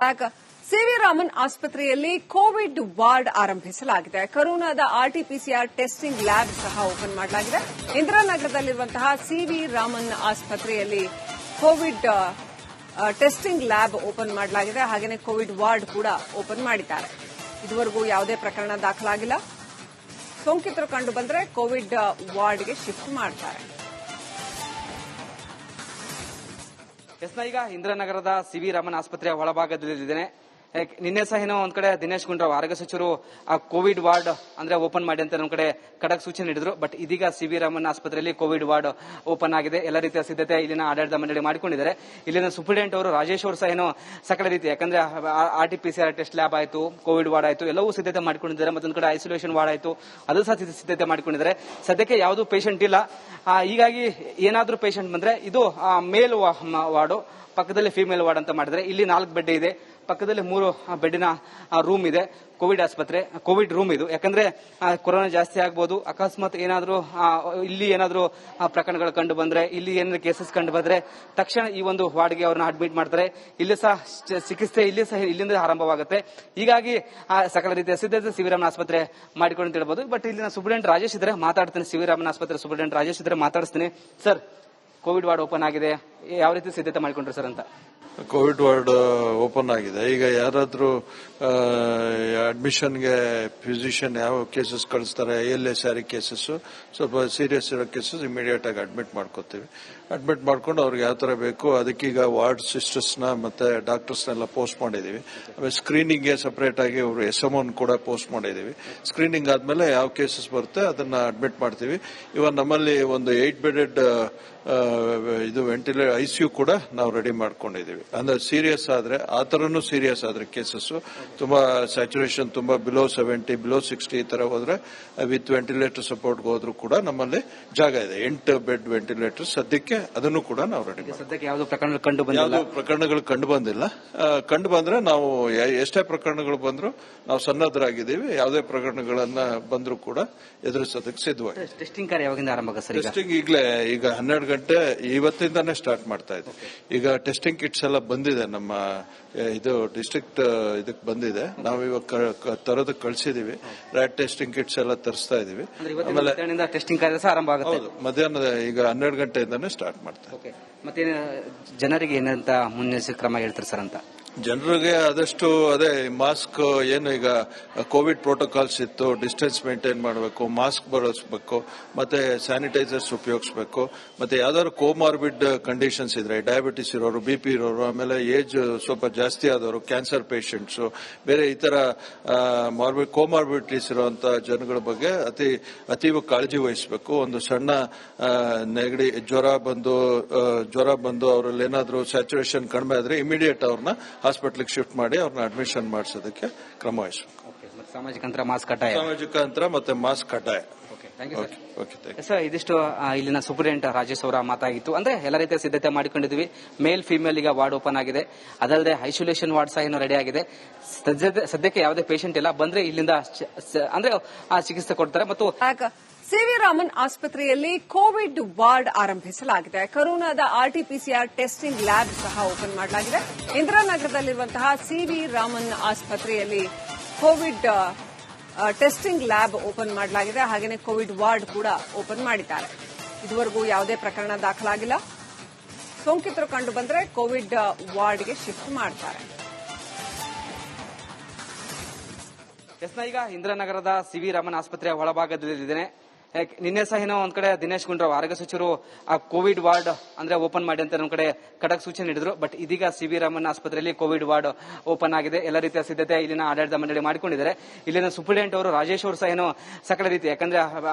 C V Raman ಆಸ್ಪತ್ರೆಯಲ್ಲಿ Covid ward ಆರಂಭಿಸಲಾಗಿದೆ. ಕೊರೋನಾದ RTPCR testing lab ಸಹ ಓಪನ್ ಮಾಡಲಾಗಿದೆ. ಇಂದಿರಾನಗರದಲ್ಲಿರುವಂತಹ ಸಿವಿ ರಾಮನ್ ಆಸ್ಪತ್ರೆಯಲ್ಲಿ ಕೋವಿಡ್ ಟೆಸ್ಟಿಂಗ್ ಲ್ಯಾಬ್ ಓಪನ್ ಮಾಡಲಾಗಿದೆ. ಹಾಗೆಯೇ ಕೋವಿಡ್ ವಾರ್ಡ್ ಕೂಡ ಓಪನ್ ಮಾಡಿದ್ದಾರೆ. ಇದುವರೆಗೂ ಯಾವುದೇ ಪ್ರಕರಣ ದಾಖಲಾಗಿಲ್ಲ. ಸೋಂಕಿತರು ಕಂಡು ಬಂದರೆ ಕೋವಿಡ್ ವಾರ್ಡ್ಗೆ ಶಿಫ್ಟ್ ಮಾಡ್ತಾರೆ. ಈಗ ಇಂದಿರಾನಗರದ ಸಿವಿ ರಾಮನ್ ಆಸ್ಪತ್ರೆಯ ಒಳಭಾಗದಲ್ಲಿದ್ದೇನೆ. ನಿನ್ನೆ ಸಹ ಏನೋ ಒಂದ್ ಕಡೆ ದಿನೇಶ್ ಗುಂಡೂರಾವ್ ಆರೋಗ್ಯ ಸಚಿವರು ಆ ಕೋವಿಡ್ ವಾರ್ಡ್ ಅಂದ್ರೆ ಓಪನ್ ಮಾಡಿ ಅಂತ ನಮ್ಮ ಕಡೆ ಖಡಕ್ ಸೂಚನೆ ನೀಡಿದ್ರು. ಬಟ್ ಇದೀಗ ಸಿವಿ ರಾಮನ್ ಆಸ್ಪತ್ರೆಯಲ್ಲಿ ಕೋವಿಡ್ ವಾರ್ಡ್ ಓಪನ್ ಆಗಿದೆ. ಎಲ್ಲ ರೀತಿಯ ಸಿದ್ಧತೆ ಇಲ್ಲಿನ ಆಡಳಿತ ಮಂಡಳಿ ಮಾಡಿಕೊಂಡಿದ್ದಾರೆ. ಇಲ್ಲಿನ ಸೂಪರಿಂಟೆಂಡೆಂಟ್ ಅವರು ರಾಜೇಶ್ ಅವರು ಸಹ ಏನೋ ಸಕಲ ರೀತಿ, ಯಾಕಂದ್ರೆ ಆರ್ಟಿಪಿಸಿಆರ್ ಟೆಸ್ಟ್ ಲ್ಯಾಬ್ ಆಯ್ತು, ಕೋವಿಡ್ ವಾರ್ಡ್ ಆಯ್ತು, ಎಲ್ಲವೂ ಸಿದ್ಧತೆ ಮಾಡಿಕೊಂಡಿದ್ದಾರೆ. ಮತ್ತೊಂದು ಕಡೆ ಐಸೋಲೇಷನ್ ವಾರ್ಡ್ ಆಯ್ತು, ಅದು ಸಹ ಸಿದ್ಧತೆ ಮಾಡಿಕೊಂಡಿದ್ದಾರೆ. ಸದ್ಯಕ್ಕೆ ಯಾವುದು ಪೇಷಂಟ್ ಇಲ್ಲ. ಹೀಗಾಗಿ ಏನಾದ್ರೂ ಪೇಷಂಟ್ ಬಂದ್ರೆ ಇದು ಮೇಲ್ ವಾರ್ಡ್, ಪಕ್ಕದಲ್ಲಿ ಫಿಮೇಲ್ ವಾರ್ಡ್ ಅಂತ ಮಾಡಿದ್ರೆ ಇಲ್ಲಿ 4 ಬೆಡ್ ಇದೆ. ಪಕ್ಕದಲ್ಲಿ 3 ಬೆಡ್ಡಿನ ರೂಮ್ ಇದೆ. ಕೋವಿಡ್ ಆಸ್ಪತ್ರೆ, ಕೋವಿಡ್ ರೂಮ್ ಇದು. ಯಾಕಂದ್ರೆ ಕೊರೋನಾ ಜಾಸ್ತಿ ಆಗ್ಬೋದು. ಅಕಸ್ಮಾತ್ ಏನಾದ್ರೂ ಇಲ್ಲಿ ಏನಾದ್ರೂ ಪ್ರಕರಣಗಳು ಕಂಡು ಬಂದ್ರೆ, ಇಲ್ಲಿ ಏನಾದ್ರು ಕೇಸಸ್ ಕಂಡು ಬಂದ್ರೆ ತಕ್ಷಣ ಈ ಒಂದು ವಾರ್ಡ್ಗೆ ಅವ್ರನ್ನ ಅಡ್ಮಿಟ್ ಮಾಡ್ತಾರೆ. ಇಲ್ಲಿ ಸಹ ಚಿಕಿತ್ಸೆ ಇಲ್ಲಿಂದ ಆರಂಭವಾಗುತ್ತೆ. ಹೀಗಾಗಿ ಸಕಲ ರೀತಿಯ ಸಿದ್ಧತೆ ಸಿವಿ ರಾಮನ್ ಆಸ್ಪತ್ರೆ ಮಾಡಿಕೊಂಡು ಅಂತ ಹೇಳ್ಬೋದು. ಬಟ್ ಇಲ್ಲಿನ ಸೂಪರಿಂಟೆಂಡೆಂಟ್ ರಾಜೇಶ್ ಇದ್ರೆ ಮಾತಾಡ್ತೀನಿ. ಸಿವಿ ರಾಮನ್ ಆಸ್ಪತ್ರೆ ಸೂಪರಿಂಟೆಂಡೆಂಟ್ ರಾಜೇಶ್ ಇದ್ರೆ ಮಾತಾಡಿಸ್ತೀನಿ. ಸರ್, ಕೋವಿಡ್ ವಾರ್ಡ್ ಓಪನ್ ಆಗಿದೆ, ಯಾವ ರೀತಿ ಸಿದ್ಧತೆ ಮಾಡಿಕೊಂಡ್ರಿ ಸರ್ ಅಂತ? ಕೋವಿಡ್ ವಾರ್ಡ್ ಓಪನ್ ಆಗಿದೆ. ಈಗ ಯಾರಾದ್ರೂ ಅಡ್ಮಿಷನ್ಗೆ ಫಿಸಿಷಿಯನ್ ಯಾವ ಕೇಸಸ್ ಕಳಿಸ್ತಾರೆ, ALS ಕೇಸಸ್, ಸ್ವಲ್ಪ ಸೀರಿಯಸ್ ಇರೋ ಕೇಸಸ್ ಇಮಿಡಿಯೇಟ್ ಆಗಿ ಅಡ್ಮಿಟ್ ಮಾಡ್ಕೋತೀವಿ. ಅಡ್ಮಿಟ್ ಮಾಡ್ಕೊಂಡು ಅವ್ರಿಗೆ ಯಾವ ತರ ಬೇಕು ಅದಕ್ಕೀಗ ವಾರ್ಡ್ ಸಿಸ್ಟರ್ಸ್ ನ ಮತ್ತೆ ಡಾಕ್ಟರ್ಸ್ ನೆಲ್ಲ ಪೋಸ್ಟ್ ಮಾಡಿದೀವಿ. ಆಮೇಲೆ ಸ್ಕ್ರೀನಿಂಗ್ ಗೆ ಸಪರೇಟ್ ಆಗಿ ಅವರು SMO ಕೂಡ ಪೋಸ್ಟ್ ಮಾಡಿದೀವಿ. ಸ್ಕ್ರೀನಿಂಗ್ ಆದ್ಮೇಲೆ ಯಾವ ಕೇಸಸ್ ಬರುತ್ತೆ ಅದನ್ನ ಅಡ್ಮಿಟ್ ಮಾಡ್ತೀವಿ. ಇವನ್ ನಮ್ಮಲ್ಲಿ ಒಂದು 8 ಬೆಡೆಡ್ ಇದು ವೆಂಟಿಲೇಟರ್ ICU ಕೂಡ ನಾವು ರೆಡಿ ಮಾಡ್ಕೊಂಡಿದೀವಿ. ಅಂದ್ರೆ ಸೀರಿಯಸ್ ಆದ್ರೆ, ಆ ತರನು ಸೀರಿಯಸ್ ಆದ್ರೆ ಕೇಸಸ್ ತುಂಬಾ ಸ್ಯಾಚುರೇಷನ್ ತುಂಬಾ ಬಿಲೋ 70 ಬಿಲೋ 60 ಈ ತರ ಹೋದ್ರೆ ವಿತ್ ವೆಂಟಿಲೇಟರ್ ಸಪೋರ್ಟ್ ಹೋದ್ರು ಕೂಡ ನಮ್ಮಲ್ಲಿ ಜಾಗ ಇದೆ. 8 ಬೆಡ್ ವೆಂಟಿಲೇಟರ್ ಸದ್ಯಕ್ಕೆ ಅದನ್ನು ಕೂಡ ನಾವು ರೆಡಿ ಮಾಡಿ. ಸದ್ಯಕ್ಕೆ ಯಾವ್ದು ಪ್ರಕರಣಗಳು ಕಂಡು ಬಂದಿಲ್ಲ. ಕಂಡು ಬಂದ್ರೆ ನಾವು ಎಷ್ಟೇ ಪ್ರಕರಣಗಳು ಬಂದ್ರು ನಾವು ಸನ್ನದ್ಧರಾಗಿದ್ದೀವಿ. ಯಾವುದೇ ಪ್ರಕರಣಗಳನ್ನ ಬಂದ್ರು ಕೂಡ ಎದುರಿಸೋದಕ್ಕೆ ಸಿದ್ಧವಾಗಿ. ಟೆಸ್ಟಿಂಗ್ ಕಾರ್ಯ ಯಾವಾಗಿಂದ ಆರಂಭ? ಟೆಸ್ಟಿಂಗ್ ಈಗ 12 ಗಂಟೆ ಇವತ್ತಿಂದಾನೇ ಸ್ಟಾರ್ಟ್ ಮಾಡ್ತಾ ಇದ್ದೀವಿ. ಈಗ ಟೆಸ್ಟಿಂಗ್ ಕಿಟ್ಸ್ ಎಲ್ಲ ಬಂದಿದೆ. ನಮ್ಮ ಇದು ಡಿಸ್ಟ್ರಿಕ್ಟ್ ಇದಕ್ಕೆ ಬಂದಿದೆ. ನಾವು ಇವಾಗ ತರೋದಕ್ಕೆ ಕಳಿಸಿದೀವಿ. ರ್ಯಾಟ್ ಟೆಸ್ಟಿಂಗ್ ಕಿಟ್ಸ್ ಎಲ್ಲ ತರಿಸ್ತಾ ಇದೀವಿ. ಆಮೇಲೆ ಟೆಸ್ಟಿಂಗ್ ಕಾರ್ಯ ಆರಂಭ ಆಗುತ್ತೆ. ಮಧ್ಯಾಹ್ನದ ಈಗ 12 ಗಂಟೆಯಿಂದಾನೇ ಸ್ಟಾರ್ಟ್ ಮಾಡ್ತಾ ಇದ್ದೀವಿ. ಮತ್ತೆ ಜನರಿಗೆ ಏನಂತ ಮುನ್ನೆಚ್ಚರಿಕೆ ಕ್ರಮ ಹೇಳ್ತಾರೆ ಸರ್ ಅಂತ? ಜನರಿಗೆ ಆದಷ್ಟು ಅದೇ ಮಾಸ್ಕ್, ಏನು ಈಗ ಕೋವಿಡ್ ಪ್ರೋಟೋಕಾಲ್ಸ್ ಇತ್ತು, ಡಿಸ್ಟೆನ್ಸ್ ಮೇಂಟೈನ್ ಮಾಡಬೇಕು, ಮಾಸ್ಕ್ ಬಳಸಬೇಕು, ಮತ್ತೆ ಸ್ಯಾನಿಟೈಸರ್ಸ್ ಉಪಯೋಗಿಸಬೇಕು. ಮತ್ತೆ ಯಾವ್ದಾದ್ರು ಕೋಮಾರ್ಬಿಡ್ ಕಂಡೀಷನ್ಸ್ ಇದ್ರೆ, ಡಯಾಬಿಟಿಸ್ ಇರೋರು, BP ಇರೋರು, ಆಮೇಲೆ ಏಜ್ ಸ್ವಲ್ಪ ಜಾಸ್ತಿ ಆದವರು, ಕ್ಯಾನ್ಸರ್ ಪೇಷಂಟ್ಸ್, ಬೇರೆ ಈ ತರ ಕೋಮಾರ್ಬಿಡಿಟೀಸ್ ಇರುವಂತ ಜನಗಳ ಬಗ್ಗೆ ಅತೀವ ಕಾಳಜಿ ವಹಿಸಬೇಕು. ಒಂದು ಸಣ್ಣ ನೆಗಡಿ, ಜ್ವರ ಬಂದು ಅವರಲ್ಲಿ ಏನಾದ್ರು ಸ್ಯಾಚುರೇಷನ್ ಕಡಿಮೆ ಆದ್ರೆ ಇಮಿಡಿಯೇಟ್ ಅವ್ರನ್ನ ಹಾಸ್ಪಿಟಲ್ಗೆ ಶಿಫ್ಟ್ ಮಾಡಿ ಅವ್ರನ್ನ ಅಡ್ಮಿಷನ್ ಮಾಡಿಸೋದಕ್ಕೆ ಕ್ರಮ ವಹಿಸಬೇಕು. ಸಾಮಾಜಿಕ ಅಂತರ, ಮಾಸ್ಕ್ ಕಡ್ಡಾಯ. ಸಾಮಾಜಿಕ ಅಂತರ ಮತ್ತೆ ಮಾಸ್ಕ್ ಕಡ್ಡಾಯ. ಸರ್, ಇದಿಷ್ಟು ಇಲ್ಲಿನ ಸೂಪರಿಂಟೆಂಡೆಂಟ್ ರಾಜೇಶ್ ಅವರ ಮಾತಾಗಿತ್ತು. ಅಂದ್ರೆ ಎಲ್ಲ ರೀತಿಯ ಸಿದ್ಧತೆ ಮಾಡಿಕೊಂಡಿದ್ವಿ. ಮೇಲ್ ಫಿಮೇಲ್ ಈಗ ವಾರ್ಡ್ ಓಪನ್ ಆಗಿದೆ. ಅದಲ್ಲದೆ ಐಸೋಲೇಷನ್ ವಾರ್ಡ್ ಸಹ ಏನೋ ರೆಡಿ ಆಗಿದೆ. ಸದ್ಯಕ್ಕೆ ಯಾವುದೇ ಪೇಷಂಟ್ ಇಲ್ಲ. ಬಂದ್ರೆ ಇಲ್ಲಿಂದ ಅಂದ್ರೆ ಚಿಕಿತ್ಸೆ ಕೊಡ್ತಾರೆ. ಮತ್ತು ಸಿವಿ ರಾಮನ್ ಆಸ್ಪತ್ರೆಯಲ್ಲಿ ಕೋವಿಡ್ ವಾರ್ಡ್ ಆರಂಭಿಸಲಾಗಿದೆ. ಕೊರೋನಾದ ಆರ್ಟಿಪಿಸಿಆರ್ ಟೆಸ್ಟಿಂಗ್ ಲ್ಯಾಬ್ ಸಹ ಓಪನ್ ಮಾಡಲಾಗಿದೆ. ಇಂದಿರಾನಗರದಲ್ಲಿರುವಂತಹ ಸಿವಿ ರಾಮನ್ ಆಸ್ಪತ್ರೆಯಲ್ಲಿ ಕೋವಿಡ್ ಟೆಸ್ಟಿಂಗ್ ಲ್ಯಾಬ್ ಓಪನ್ ಮಾಡಲಾಗಿದೆ. ಹಾಗೆಯೇ ಕೋವಿಡ್ ವಾರ್ಡ್ ಕೂಡ ಓಪನ್ ಮಾಡಿದ್ದಾರೆ. ಇದುವರೆಗೂ ಯಾವುದೇ ಪ್ರಕರಣ ದಾಖಲಾಗಿಲ್ಲ. ಸೋಂಕಿತರು ಕಂಡು ಬಂದರೆ ಕೋವಿಡ್ ವಾರ್ಡ್ಗೆ ಶಿಫ್ಟ್ ಮಾಡ್ತಾರೆ. ಈಗ ಇಂದಿರಾನಗರದ ಸಿವಿ ರಾಮನ್ ಆಸ್ಪತ್ರೆಯ ಒಳಭಾಗದಲ್ಲಿದ್ದೇನೆ. ನಿನ್ನೆ ಸಹ ಏನೋ ಒಂದ್ ಕಡೆ ದಿನೇಶ್ ಗುಂಡೂರಾವ್ ಆರೋಗ್ಯ ಸಚಿವರು ಆ ಕೋವಿಡ್ ವಾರ್ಡ್ ಅಂದ್ರೆ ಓಪನ್ ಮಾಡಿ ಅಂತ ನಮ್ಮ ಕಡೆ ಖಡಕ್ ಸೂಚನೆ ನೀಡಿದ್ರು. ಬಟ್ ಇದೀಗ ಸಿವಿ ರಾಮನ್ ಆಸ್ಪತ್ರೆಯಲ್ಲಿ ಕೋವಿಡ್ ವಾರ್ಡ್ ಓಪನ್ ಆಗಿದೆ. ಎಲ್ಲ ರೀತಿಯ ಸಿದ್ಧತೆ ಇಲ್ಲಿನ ಆಡಳಿತ ಮಂಡಳಿ ಮಾಡಿಕೊಂಡಿದ್ದಾರೆ. ಇಲ್ಲಿನ ಸೂಪರಿಂಟೆಂಡೆಂಟ್ ಅವರು ರಾಜೇಶ್ ಅವರು ಸಹ ಏನೋ ಸಕಲ ರೀತಿ, ಯಾಕಂದ್ರೆ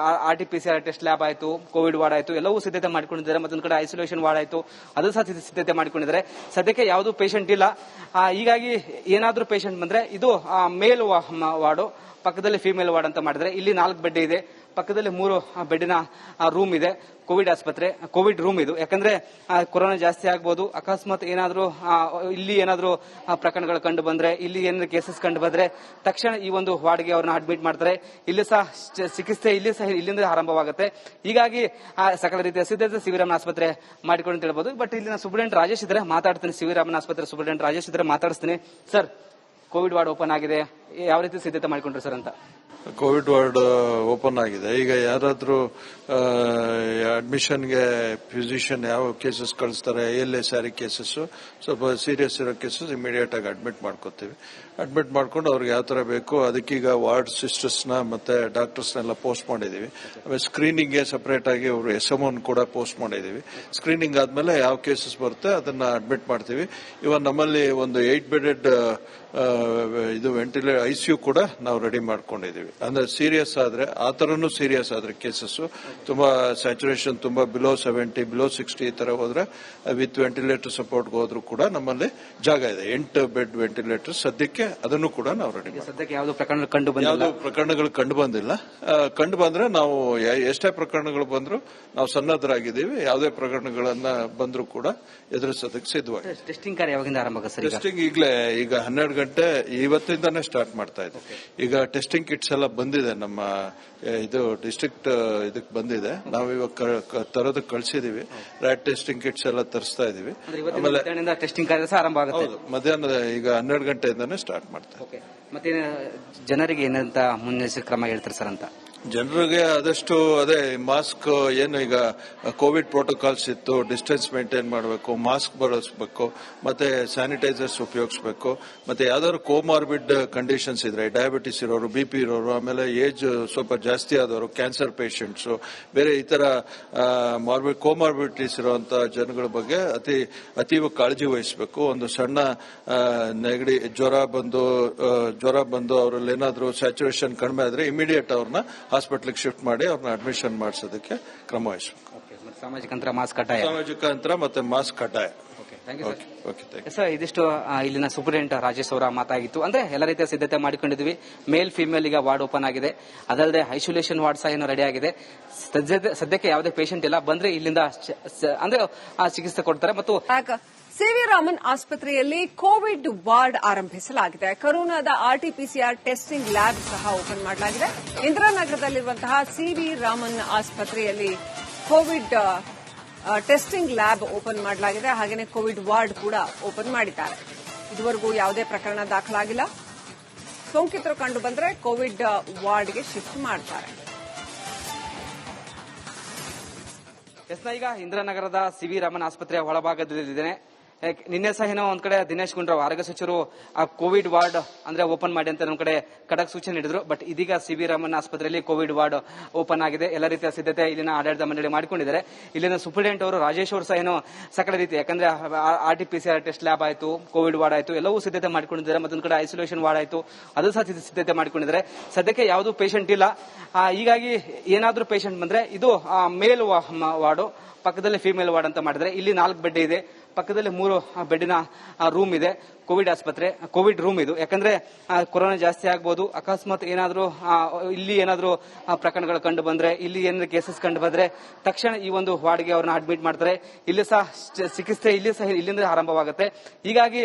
RTPCR ಟೆಸ್ಟ್ ಲ್ಯಾಬ್ ಆಯ್ತು, ಕೋವಿಡ್ ವಾರ್ಡ್ ಆಯ್ತು, ಎಲ್ಲವೂ ಸಿದ್ಧತೆ ಮಾಡಿಕೊಂಡಿದ್ದಾರೆ. ಮತ್ತೊಂದು ಕಡೆ ಐಸೋಲೇಷನ್ ವಾರ್ಡ್ ಆಯ್ತು, ಅದು ಸಹ ಸಿದ್ಧತೆ ಮಾಡಿಕೊಂಡಿದ್ದಾರೆ. ಸದ್ಯಕ್ಕೆ ಯಾವುದು ಪೇಷಂಟ್ ಇಲ್ಲ. ಹೀಗಾಗಿ ಏನಾದ್ರೂ ಪೇಷಂಟ್ ಬಂದ್ರೆ ಇದು ಮೇಲ್ ವಾರ್ಡ್, ಪಕ್ಕದಲ್ಲಿ ಫಿಮೇಲ್ ವಾರ್ಡ್ ಅಂತ ಮಾಡಿದ್ರೆ ಇಲ್ಲಿ 4 ಬೆಡ್ ಇದೆ. ಪಕ್ಕದಲ್ಲಿ 3 ಬೆಡ್ಡಿನ ರೂಮ್ ಇದೆ. ಕೋವಿಡ್ ಆಸ್ಪತ್ರೆ, ಕೋವಿಡ್ ರೂಮ್ ಇದು. ಯಾಕಂದ್ರೆ ಕೊರೋನಾ ಜಾಸ್ತಿ ಆಗ್ಬೋದು, ಅಕಸ್ಮಾತ್ ಏನಾದ್ರೂ ಇಲ್ಲಿ ಏನಾದ್ರೂ ಪ್ರಕರಣಗಳು ಕಂಡು ಬಂದ್ರೆ, ಇಲ್ಲಿ ಏನಾದ್ರು ಕೇಸಸ್ ಕಂಡು ಬಂದ್ರೆ ತಕ್ಷಣ ಈ ಒಂದು ವಾರ್ಡ್ಗೆ ಅವ್ರನ್ನ ಅಡ್ಮಿಟ್ ಮಾಡ್ತಾರೆ. ಇಲ್ಲಿ ಸಹ ಚಿಕಿತ್ಸೆ ಇಲ್ಲಿಂದ ಆರಂಭವಾಗುತ್ತೆ. ಹೀಗಾಗಿ ಸಕಲ ರೀತಿಯ ಸಿದ್ಧತೆ ಸಿ ವಿ ರಾಮನ್ ಆಸ್ಪತ್ರೆ ಮಾಡಿಕೊಂಡು ಅಂತ ಹೇಳ್ಬೋದು. ಬಟ್ ಇಲ್ಲಿನ ಸೂಪರಿಂಟೆಂಡೆಂಟ್ ರಾಜೇಶ್ ಇದ್ರೆ ಮಾತಾಡ್ತೀನಿ. ಸಿ ವಿ ರಾಮನ್ ಆಸ್ಪತ್ರೆ ಸೂಪರಿಂಟೆಂಡೆಂಟ್ ರಾಜೇಶ್ ಇದ್ರೆ ಮಾತಾಡಿಸ್ತೀನಿ. ಸರ್, ಕೋವಿಡ್ ವಾರ್ಡ್ ಓಪನ್ ಆಗಿದೆ, ಯಾವ ರೀತಿ ಸಿದ್ಧತೆ ಮಾಡಿಕೊಂಡ್ರಿ ಸರ್ ಅಂತ? ಕೋವಿಡ್ ವಾರ್ಡ್ ಓಪನ್ ಆಗಿದೆ. ಈಗ ಯಾರಾದ್ರೂ ಅಡ್ಮಿಷನ್ಗೆ ಫಿಸಿಷಿಯನ್ ಯಾವ ಕೇಸಸ್ ಕಳಿಸ್ತಾರೆ, ALS ಕೇಸಸ್, ಸ್ವಲ್ಪ ಸೀರಿಯಸ್ ಇರೋ ಕೇಸಸ್ ಇಮಿಡಿಯೇಟ್ ಆಗಿ ಅಡ್ಮಿಟ್ ಮಾಡ್ಕೋತೀವಿ. ಅಡ್ಮಿಟ್ ಮಾಡ್ಕೊಂಡು ಅವ್ರಿಗೆ ಯಾವ ತರ ಬೇಕು ಅದಕ್ಕೀಗ ವಾರ್ಡ್ ಸಿಸ್ಟರ್ಸ್ನ ಮತ್ತೆ ಡಾಕ್ಟರ್ಸ್ನೆಲ್ಲ ಪೋಸ್ಟ್ ಮಾಡಿದೀವಿ. ಆಮೇಲೆ ಸ್ಕ್ರೀನಿಂಗ್ಗೆ ಸಪರೇಟ್ ಆಗಿ ಅವರು SMO ಕೂಡ ಪೋಸ್ಟ್ ಮಾಡಿದೀವಿ. ಸ್ಕ್ರೀನಿಂಗ್ ಆದ್ಮೇಲೆ ಯಾವ ಕೇಸಸ್ ಬರುತ್ತೆ ಅದನ್ನ ಅಡ್ಮಿಟ್ ಮಾಡ್ತೀವಿ. ಇವನ್ ನಮ್ಮಲ್ಲಿ ಒಂದು 8 ಬೆಡೆಡ್ ಇದು ವೆಂಟಿಲೇಟರ್ ICU ಕೂಡ ನಾವು ರೆಡಿ ಮಾಡ್ಕೊಂಡಿದೀವಿ. ಅಂದ್ರೆ ಸೀರಿಯಸ್ ಆದ್ರೆ, ಆ ತರನು ಸೀರಿಯಸ್ ಆದ್ರೆ ಕೇಸಸ್ ತುಂಬಾ ಸ್ಯಾಚುರೇಷನ್ ತುಂಬಾ ಬಿಲೋ 70 ಬಿಲೋ 60 ಈ ತರ ಹೋದ್ರೆ ವಿತ್ ವೆಂಟಿಲೇಟರ್ ಸಪೋರ್ಟ್ ಹೋದ್ರು ಕೂಡ ನಮ್ಮಲ್ಲಿ ಜಾಗ ಇದೆ. 8 ಬೆಡ್ ವೆಂಟಿಲೇಟರ್ ಸದ್ಯಕ್ಕೆ ಅದನ್ನು ಕೂಡ ನಾವು ರೆಡಿ ಮಾಡಿ. ಸದ್ಯಕ್ಕೆ ಯಾವ್ದು ಪ್ರಕರಣಗಳು ಕಂಡು ಬಂದಿಲ್ಲ. ಕಂಡು ಬಂದ್ರೆ ನಾವು ಎಷ್ಟೇ ಪ್ರಕರಣಗಳು ಬಂದ್ರು ನಾವು ಸನ್ನದ್ಧರಾಗಿದ್ದೀವಿ. ಯಾವುದೇ ಪ್ರಕರಣಗಳನ್ನ ಬಂದ್ರು ಕೂಡ ಎದುರಿಸೋದಕ್ಕೆ ಸಿದ್ಧವಾಗಿ. ಟೆಸ್ಟಿಂಗ್ ಕಾರ್ಯ ಯಾವಾಗಿಂದ ಆರಂಭ? ಟೆಸ್ಟಿಂಗ್ ಈಗ 12 ಗಂಟೆ ಇವತ್ತಿಂದಾನೇ ಸ್ಟಾರ್ಟ್ ಮಾಡ್ತಾ ಇದೆ. ಈಗ ಟೆಸ್ಟಿಂಗ್ ಕಿಟ್ಸ್ ಎಲ್ಲ ಬಂದಿದೆ, ನಮ್ಮ ಇದು ಡಿಸ್ಟ್ರಿಕ್ಟ್ ಇದಕ್ಕೆ ಬಂದಿದೆ. ನಾವು ಇವಾಗ ತರೋದಕ್ಕೆ ಕಳಿಸಿದೀವಿ. ರ್ಯಾಟ್ ಟೆಸ್ಟಿಂಗ್ ಕಿಟ್ಸ್ ಎಲ್ಲ ತರಿಸ್ತಾ ಇದೀವಿ. ಆಮೇಲೆ ಟೆಸ್ಟಿಂಗ್ ಕಾರ್ಯ ಆರಂಭ ಆಗುತ್ತೆ. ಮಧ್ಯಾಹ್ನದ ಈಗ 12 ಗಂಟೆಯಿಂದಾನೇ ಸ್ಟಾರ್ಟ್ ಮಾಡ್ತಾ ಇದೆ. ಮತ್ತೆ ಜನರಿಗೆ ಏನಂತ ಮುನ್ನೆಚ್ಚರಿಕೆ ಕ್ರಮ ಹೇಳ್ತಾರೆ ಸರ್ ಅಂತ? ಜನರಿಗೆ ಆದಷ್ಟು ಅದೇ ಮಾಸ್ಕ್, ಏನು ಈಗ ಕೋವಿಡ್ ಪ್ರೋಟೋಕಾಲ್ಸ್ ಇತ್ತು, ಡಿಸ್ಟೆನ್ಸ್ ಮೇಂಟೈನ್ ಮಾಡಬೇಕು, ಮಾಸ್ಕ್ ಬಳಸಬೇಕು, ಮತ್ತೆ ಸ್ಯಾನಿಟೈಸರ್ಸ್ ಉಪಯೋಗಿಸಬೇಕು. ಮತ್ತೆ ಯಾವ್ದಾದ್ರು ಕೋಮಾರ್ಬಿಡ್ ಕಂಡೀಷನ್ಸ್ ಇದ್ರೆ, ಡಯಾಬಿಟಿಸ್ ಇರೋರು, BP ಇರೋರು, ಆಮೇಲೆ ಏಜ್ ಸ್ವಲ್ಪ ಜಾಸ್ತಿ ಆದವರು, ಕ್ಯಾನ್ಸರ್ ಪೇಷಂಟ್ಸ್, ಬೇರೆ ಈ ತರ ಕೋಮಾರ್ಬಿಡಿಟೀಸ್ ಇರುವಂತ ಜನಗಳ ಬಗ್ಗೆ ಅತೀವ ಕಾಳಜಿ ವಹಿಸಬೇಕು. ಒಂದು ಸಣ್ಣ ನೆಗಡಿ, ಜ್ವರ ಬಂದು ಅವರಲ್ಲಿ ಏನಾದ್ರು ಸ್ಯಾಚುರೇಷನ್ ಕಡಿಮೆ ಆದ್ರೆ ಇಮಿಡಿಯೇಟ್ ಅವ್ರನ್ನ ಹಾಸ್ಪಿಟಲ್ಗೆ ಶಿಫ್ಟ್ ಮಾಡಿ ಅವ್ರನ್ನ ಅಡ್ಮಿಷನ್ ಮಾಡಿಸೋದಕ್ಕೆ ಕ್ರಮ ವಹಿಸಬೇಕು. ಸಾಮಾಜಿಕ ಅಂತರ, ಮಾಸ್ಕ್ ಕಡ್ಡಾಯ. ಸಾಮಾಜಿಕ ಅಂತರ ಮತ್ತೆ ಮಾಸ್ಕ್ ಕಡ್ಡಾಯ. ಸರ್, ಇದಿಷ್ಟು ಇಲ್ಲಿನ ಸೂಪರಿಂಟೆಂಡೆಂಟ್ ರಾಜೇಶ್ ಅವರ ಮಾತಾಗಿತ್ತು. ಅಂದ್ರೆ ಎಲ್ಲ ರೀತಿಯ ಸಿದ್ಧತೆ ಮಾಡಿಕೊಂಡಿದ್ವಿ. ಮೇಲ್ ಫಿಮೇಲ್ ಈಗ ವಾರ್ಡ್ ಓಪನ್ ಆಗಿದೆ. ಅದಲ್ಲದೆ ಐಸೋಲೇಷನ್ ವಾರ್ಡ್ ಸಹ ಏನು ರೆಡಿ ಆಗಿದೆ. ಸದ್ಯಕ್ಕೆ ಯಾವುದೇ ಪೇಷಂಟ್ ಇಲ್ಲ. ಬಂದ್ರೆ ಇಲ್ಲಿಂದ ಅಂದ್ರೆ ಚಿಕಿತ್ಸೆ ಕೊಡ್ತಾರೆ. ಮತ್ತು ಸಿ ವಿ ರಾಮನ್ ಆಸ್ಪತ್ರೆಯಲ್ಲಿ ಕೋವಿಡ್ ವಾರ್ಡ್ ಆರಂಭಿಸಲಾಗಿದೆ. ಕೊರೋನಾದ RT-PCR ಟೆಸ್ಟಿಂಗ್ ಲ್ಯಾಬ್ ಸಹ ಓಪನ್ ಮಾಡಲಾಗಿದೆ. ಇಂದಿರಾನಗರದಲ್ಲಿರುವಂತಹ ಸಿ ವಿ ರಾಮನ್ ಆಸ್ಪತ್ರೆಯಲ್ಲಿ ಕೋವಿಡ್ ಟೆಸ್ಟಿಂಗ್ ಲ್ಯಾಬ್ ಓಪನ್ ಮಾಡಲಾಗಿದೆ. ಹಾಗೆಯೇ ಕೋವಿಡ್ ವಾರ್ಡ್ ಕೂಡ ಓಪನ್ ಮಾಡಿದ್ದಾರೆ. ಇದುವರೆಗೂ ಯಾವುದೇ ಪ್ರಕರಣ ದಾಖಲಾಗಿಲ್ಲ. ಸೋಂಕಿತರು ಕಂಡು ಬಂದರೆ ಕೋವಿಡ್ ವಾರ್ಡ್ಗೆ ಶಿಫ್ಟ್ ಮಾಡ್ತಾರೆ. ಈಗ ಇಂದಿರಾನಗರದ ಸಿ ವಿ ರಾಮನ್ ಆಸ್ಪತ್ರೆಯ ಒಳಭಾಗದಲ್ಲಿದ್ದೇನೆ. ನಿನ್ನೆ ಸಹ ಏನೋ ಒಂದ್ ಕಡೆ ದಿನೇಶ್ ಗುಂಡೂರಾವ್ ಆರೋಗ್ಯ ಸಚಿವರು ಆ ಕೋವಿಡ್ ವಾರ್ಡ್ ಅಂದ್ರೆ ಓಪನ್ ಮಾಡಿ ಅಂತ ನಮ್ಮ ಕಡೆ ಖಡಕ್ ಸೂಚನೆ ನೀಡಿದ್ರು. ಬಟ್ ಇದೀಗ ಸಿ ವಿ ರಾಮನ್ ಆಸ್ಪತ್ರೆಯಲ್ಲಿ ಕೋವಿಡ್ ವಾರ್ಡ್ ಓಪನ್ ಆಗಿದೆ. ಎಲ್ಲ ರೀತಿಯ ಸಿದ್ಧತೆ ಇಲ್ಲಿನ ಆಡಳಿತ ಮಂಡಳಿ ಮಾಡಿಕೊಂಡಿದ್ದಾರೆ. ಇಲ್ಲಿನ ಸೂಪರಿಂಟೆಂಡೆಂಟ್ ಅವರು ರಾಜೇಶ್ ಅವರು ಸಹ ಏನೋ ಸಕಲ ರೀತಿ, ಯಾಕಂದ್ರೆ RT-PCR ಟೆಸ್ಟ್ ಲ್ಯಾಬ್ ಆಯ್ತು, ಕೋವಿಡ್ ವಾರ್ಡ್ ಆಯ್ತು, ಎಲ್ಲವೂ ಸಿದ್ಧತೆ ಮಾಡಿಕೊಂಡಿದ್ದಾರೆ. ಮತ್ತೊಂದು ಕಡೆ ಐಸೋಲೇಷನ್ ವಾರ್ಡ್ ಆಯ್ತು, ಅದು ಸಹ ಸಿದ್ಧತೆ ಮಾಡಿಕೊಂಡಿದ್ದಾರೆ. ಸದ್ಯಕ್ಕೆ ಯಾವುದೂ ಪೇಷಂಟ್ ಇಲ್ಲ. ಹೀಗಾಗಿ ಏನಾದ್ರೂ ಪೇಷಂಟ್ ಬಂದ್ರೆ ಇದು ಮೇಲ್ ವಾರ್ಡು, ಪಕ್ಕದಲ್ಲಿ ಫಿಮೇಲ್ ವಾರ್ಡ್ ಅಂತ ಮಾಡಿದ್ರೆ ಇಲ್ಲಿ 4 ಬೆಡ್ ಇದೆ. ಪಕ್ಕದಲ್ಲಿ 3 ಬೆಡ್ಡಿನ ರೂಮ್ ಇದೆ. ಕೋವಿಡ್ ಆಸ್ಪತ್ರೆ, ಕೋವಿಡ್ ರೂಮ್ ಇದು. ಯಾಕಂದ್ರೆ ಕೊರೋನಾ ಜಾಸ್ತಿ ಆಗ್ಬೋದು, ಅಕಸ್ಮಾತ್ ಏನಾದ್ರೂ ಇಲ್ಲಿ ಏನಾದ್ರೂ ಪ್ರಕರಣಗಳು ಕಂಡು ಬಂದ್ರೆ, ಇಲ್ಲಿ ಏನಾದ್ರು ಕೇಸಸ್ ಕಂಡು ಬಂದ್ರೆ ತಕ್ಷಣ ಈ ಒಂದು ವಾರ್ಡ್ಗೆ ಅವ್ರನ್ನ ಅಡ್ಮಿಟ್ ಮಾಡ್ತಾರೆ. ಇಲ್ಲಿ ಸಹ ಚಿಕಿತ್ಸೆ ಇಲ್ಲಿಂದ ಆರಂಭವಾಗುತ್ತೆ. ಹೀಗಾಗಿ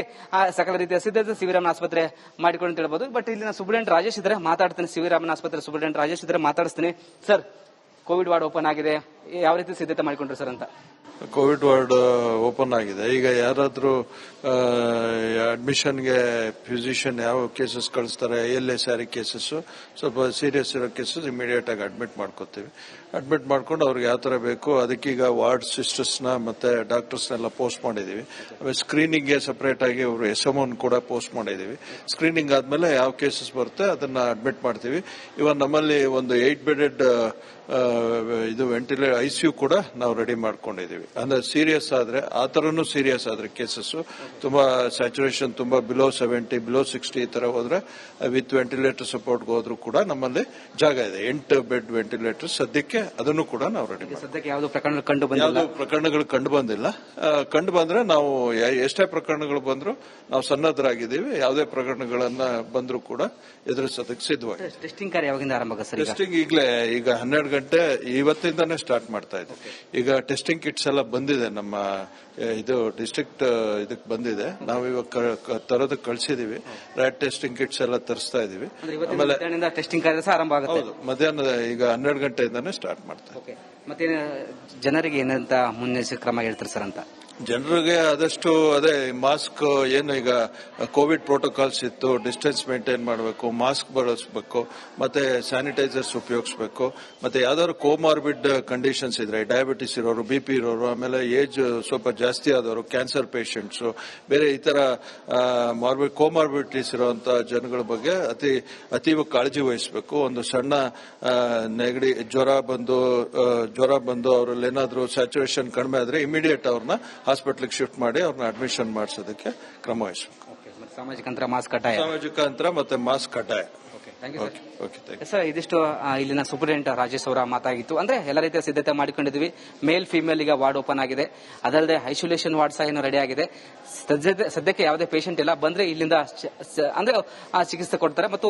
ಸಕಲ ರೀತಿಯ ಸಿದ್ಧತೆ ಸಿ ವಿ ರಾಮನ್ ಆಸ್ಪತ್ರೆ ಮಾಡಿಕೊಂಡು ಅಂತ ಹೇಳ್ಬೋದು. ಬಟ್ ಇಲ್ಲಿನ ಸೂಪರಿಂಟೆಂಡೆಂಟ್ ರಾಜೇಶ್ ಇದ್ರೆ ಮಾತಾಡ್ತೀನಿ. ಸಿ ವಿ ರಾಮನ್ ಆಸ್ಪತ್ರೆ ಸೂಪರಿಂಟೆಂಡೆಂಟ್ ರಾಜೇಶ್ ಇದ್ರೆ ಮಾತಾಡಿಸ್ತೀನಿ. ಸರ್, ಕೋವಿಡ್ ವಾರ್ಡ್ ಓಪನ್ ಆಗಿದೆ, ಯಾವ ರೀತಿ ಸಿದ್ಧತೆ ಮಾಡಿಕೊಂಡ್ರಿ ಸರ್ ಅಂತ? ಕೋವಿಡ್ ವಾರ್ಡ್ ಓಪನ್ ಆಗಿದೆ. ಈಗ ಯಾರಾದ್ರೂ ಅಡ್ಮಿಷನ್ಗೆ ಫಿಸಿಷಿಯನ್ ಯಾವ ಕೇಸಸ್ ಕಳಿಸ್ತಾರೆ, ALS ಕೇಸಸ್, ಸ್ವಲ್ಪ ಸೀರಿಯಸ್ ಇರೋ ಕೇಸಸ್ ಇಮಿಡಿಯೇಟ್ ಆಗಿ ಅಡ್ಮಿಟ್ ಮಾಡ್ಕೋತೀವಿ. ಅಡ್ಮಿಟ್ ಮಾಡ್ಕೊಂಡು ಅವ್ರಿಗೆ ಯಾವ ತರ ಬೇಕು ಅದಕ್ಕೀಗ ವಾರ್ಡ್ ಸಿಸ್ಟರ್ಸ್ನ ಮತ್ತೆ ಡಾಕ್ಟರ್ಸ್ನೆಲ್ಲ ಪೋಸ್ಟ್ ಮಾಡಿದೀವಿ. ಆಮೇಲೆ ಸ್ಕ್ರೀನಿಂಗ್ಗೆ ಸಪರೇಟ್ ಆಗಿ ಅವರು SMO ಕೂಡ ಪೋಸ್ಟ್ ಮಾಡಿದೀವಿ. ಸ್ಕ್ರೀನಿಂಗ್ ಆದ್ಮೇಲೆ ಯಾವ ಕೇಸಸ್ ಬರುತ್ತೆ ಅದನ್ನ ಅಡ್ಮಿಟ್ ಮಾಡ್ತೀವಿ. ಇವನ್ ನಮ್ಮಲ್ಲಿ ಒಂದು 8 ಬೆಡೆಡ್ ಇದು ವೆಂಟಿಲೇಟರ್ ICU ಕೂಡ ನಾವು ರೆಡಿ ಮಾಡ್ಕೊಂಡಿದೀವಿ. ಅಂದ್ರೆ ಸೀರಿಯಸ್ ಆದ್ರೆ ಆ ತರನು ಸೀರಿಯಸ್ ಆದ್ರೆ ಕೇಸಸ್ ತುಂಬಾ ಸ್ಯಾಚುರೇಷನ್ ತುಂಬಾ ಬಿಲೋ 70 ಬಿಲೋ 60 ಈ ತರ ಹೋದ್ರೆ ವಿತ್ ವೆಂಟಿಲೇಟರ್ ಸಪೋರ್ಟ್ ಹೋದ್ರು ಕೂಡ ನಮ್ಮಲ್ಲಿ ಜಾಗ ಇದೆ. 8 ಬೆಡ್ ವೆಂಟಿಲೇಟರ್ ಸದ್ಯಕ್ಕೆ ಅದನ್ನು ಕೂಡ ನಾವು ರೆಡಿ ಮಾಡಿ. ಸದ್ಯಕ್ಕೆ ಯಾವ್ದು ಪ್ರಕರಣ ಕಂಡು ಬಂದಿಲ್ಲ. ಯಾವ್ದು ಪ್ರಕರಣಗಳು ಕಂಡು ಬಂದಿಲ್ಲ. ಕಂಡು ಬಂದ್ರೆ ನಾವು ಎಷ್ಟೇ ಪ್ರಕರಣಗಳು ಬಂದ್ರು ನಾವು ಸನ್ನದ್ಧರಾಗಿದ್ದೀವಿ. ಯಾವುದೇ ಪ್ರಕರಣಗಳನ್ನ ಬಂದ್ರು ಕೂಡ ಎದುರಿಸೋದಕ್ಕೆ ಸಿದ್ಧವಾಗಿ. ಟೆಸ್ಟಿಂಗ್ ಕಾರ್ಯ ಯಾವಾಗಿಂದ ಆರಂಭ ಆಗುತ್ತೆ ಸರ್? ಟೆಸ್ಟಿಂಗ್ ಈಗ 12 ಗಂಟೆ ಇವತ್ತಿಂದಾನೇ ಸ್ಟಾರ್ಟ್ ಮಾಡ್ತಾ ಇದ್ದೀವಿ. ಈಗ ಟೆಸ್ಟಿಂಗ್ ಕಿಟ್ಸ್ ಎಲ್ಲ ಬಂದಿದೆ, ನಮ್ಮ ಇದು ಡಿಸ್ಟ್ರಿಕ್ಟ್ ಇದಕ್ಕೆ ಬಂದಿದೆ. ನಾವು ಇವಾಗ ತರೋದಕ್ಕೆ ಕಳ್ಸಿದೀವಿ. ರ್ಯಾಟ್ ಟೆಸ್ಟಿಂಗ್ ಕಿಟ್ಸ್ ಎಲ್ಲ ತರಿಸ್ತಾ ಇದೀವಿ. ಆಮೇಲೆ ಟೆಸ್ಟಿಂಗ್ ಕಾರ್ಯ ಸಹ ಆರಂಭ ಆಗುತ್ತೆ. ಹೌದು, ಮಧ್ಯಾಹ್ನದ ಈಗ 12 ಗಂಟೆಯಿಂದಾನೇ ಸ್ಟಾರ್ಟ್ ಮಾಡ್ತಾ ಇದ್ದೀವಿ. ಮತ್ತೆ ಜನರಿಗೆ ಏನಂತ ಮುನ್ನೆಚ್ಚರಿಕೆ ಕ್ರಮ ಹೇಳ್ತಾರೆ ಸರ್ ಅಂತ? ಜನರಿಗೆ ಆದಷ್ಟು ಅದೇ ಮಾಸ್ಕ್, ಏನು ಈಗ ಕೋವಿಡ್ ಪ್ರೋಟೋಕಾಲ್ಸ್ ಇತ್ತು, ಡಿಸ್ಟೆನ್ಸ್ ಮೇಂಟೈನ್ ಮಾಡಬೇಕು, ಮಾಸ್ಕ್ ಬಳಸಬೇಕು, ಮತ್ತೆ ಸ್ಯಾನಿಟೈಸರ್ಸ್ ಉಪಯೋಗಿಸಬೇಕು. ಮತ್ತೆ ಯಾವ್ದಾದ್ರು ಕೋಮಾರ್ಬಿಡ್ ಕಂಡೀಷನ್ಸ್ ಇದ್ರೆ, ಡಯಾಬಿಟಿಸ್ ಇರೋರು, BP ಇರೋರು, ಆಮೇಲೆ ಏಜ್ ಸ್ವಲ್ಪ ಜಾಸ್ತಿ ಆದವರು, ಕ್ಯಾನ್ಸರ್ ಪೇಷಂಟ್ಸ್, ಬೇರೆ ಈ ತರ ಕೋಮಾರ್ಬಿಡಿಟೀಸ್ ಇರುವಂತ ಜನಗಳ ಬಗ್ಗೆ ಅತೀವ ಕಾಳಜಿ ವಹಿಸಬೇಕು. ಒಂದು ಸಣ್ಣ ನೆಗಡಿ ಜ್ವರ ಬಂದು ಅವರಲ್ಲಿ ಏನಾದ್ರು ಸ್ಯಾಚುರೇಷನ್ ಕಡಿಮೆ ಆದ್ರೆ ಇಮಿಡಿಯೇಟ್ ಅವ್ರನ್ನ ಹಾಸ್ಪಿಟಲ್ಗೆ ಶಿಫ್ಟ್ ಮಾಡಿ ಅವ್ರನ್ನ ಅಡ್ಮಿಷನ್ ಮಾಡಿಸೋದಕ್ಕೆ ಕ್ರಮ ವಹಿಸಬೇಕು. ಸಾಮಾಜಿಕ ಅಂತರ, ಮಾಸ್ಕ್ ಕಡ್ಡಾಯ. ಸಾಮಾಜಿಕ ಅಂತರ ಮತ್ತೆ ಮಾಸ್ಕ್ ಕಡ್ಡಾಯ. ಸರ್, ಇದಿಷ್ಟು ಇಲ್ಲಿನ ಸೂಪರಿಂಟೆಂಡೆಂಟ್ ರಾಜೇಶ್ ಅವರ ಮಾತಾಗಿತ್ತು. ಅಂದ್ರೆ ಎಲ್ಲ ರೀತಿಯ ಸಿದ್ಧತೆ ಮಾಡಿಕೊಂಡಿದ್ವಿ. ಮೇಲ್ ಫಿಮೇಲ್ ಈಗ ವಾರ್ಡ್ ಓಪನ್ ಆಗಿದೆ. ಅದಲ್ಲದೆ ಐಸೋಲೇಷನ್ ವಾರ್ಡ್ ಸಹ ಏನು ರೆಡಿ ಆಗಿದೆ. ಸದ್ಯಕ್ಕೆ ಯಾವುದೇ ಪೇಷಂಟ್ ಇಲ್ಲ. ಬಂದ್ರೆ ಇಲ್ಲಿಂದ ಅಂದ್ರೆ ಚಿಕಿತ್ಸೆ ಕೊಡ್ತಾರೆ. ಮತ್ತು